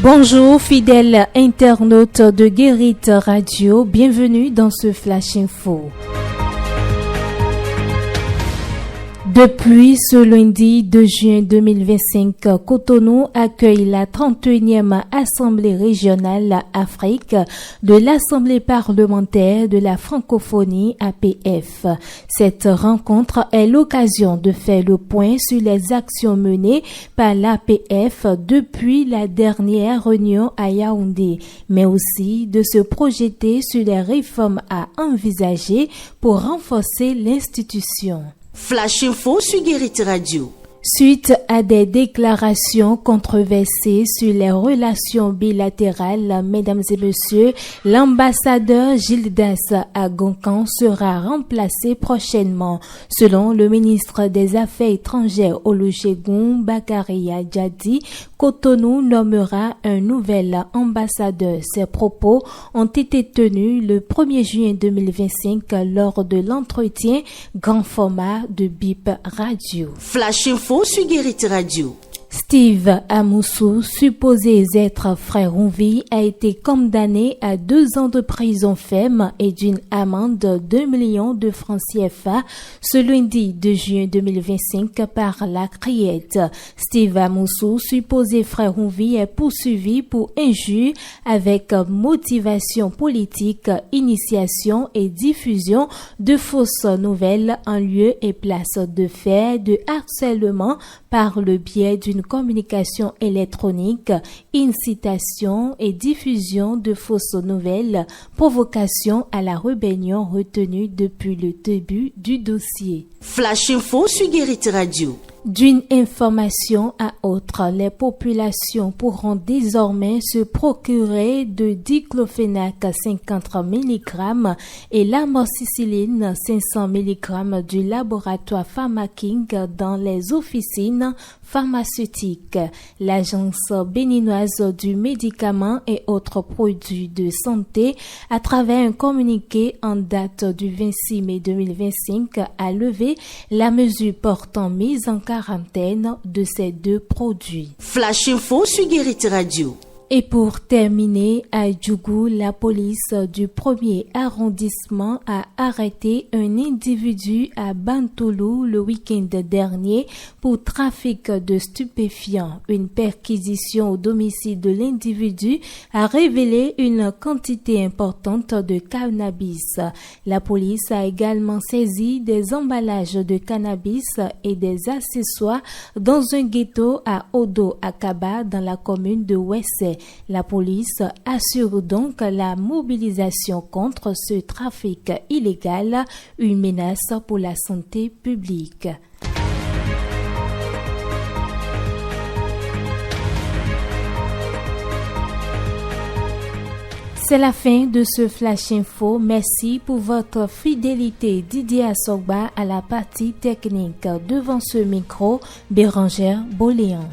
Bonjour fidèles internautes de Guérit Radio, bienvenue dans ce Flash Info. Depuis ce lundi 2 juin 2025, Cotonou accueille la 31e Assemblée régionale Afrique de l'Assemblée parlementaire de la francophonie APF. Cette rencontre est l'occasion de faire le point sur les actions menées par l'APF depuis la dernière réunion à Yaoundé, mais aussi de se projeter sur les réformes à envisager pour renforcer l'institution. Flash Info sur Guérit Radio. Suite à des déclarations controversées sur les relations bilatérales, mesdames et messieurs, l'ambassadeur Gildas Agoncan sera remplacé prochainement. Selon le ministre des Affaires étrangères Olusegun Bakaria Jadi, Cotonou nommera un nouvel ambassadeur. Ces propos ont été tenus le 1er juin 2025 lors de l'entretien grand format de BIP Radio. Flash Info sur Guérit Radio. Steve Amoussou, supposé être frère Onvi, a été condamné à 2 ans de prison ferme et d'une amende de 2 millions de francs CFA ce lundi 2 juin 2025 par la Criette. Steve Amoussou, supposé frère Onvi, est poursuivi pour injure avec motivation politique, initiation et diffusion de fausses nouvelles en lieu et place de fait, de harcèlement par le biais d'une communication électronique, incitation et diffusion de fausses nouvelles, provocation à la rébellion retenue depuis le début du dossier. Flash Info sur Guérit Radio. D'une information à autre, les populations pourront désormais se procurer de diclofénac 50 mg et l'amoxicilline 500 mg du laboratoire Pharmaking dans les officines pharmaceutiques. L'Agence béninoise du médicament et autres produits de santé, à travers un communiqué en date du 26 mai 2025, a levé la mesure portant mise en quarantaine de ces 2 produits. Flash Info sur Guérit Radio. Et pour terminer, à Djougou, la police du 1er arrondissement a arrêté un individu à Bantoulou le week-end dernier pour trafic de stupéfiants. Une perquisition au domicile de l'individu a révélé une quantité importante de cannabis. La police a également saisi des emballages de cannabis et des accessoires dans un ghetto à Odo-Akaba dans la commune de Wessé. La police assure donc la mobilisation contre ce trafic illégal, une menace pour la santé publique. C'est la fin de ce Flash Info. Merci pour votre fidélité. Didier Assogba à la partie technique. Devant ce micro, Bérangère Boléan.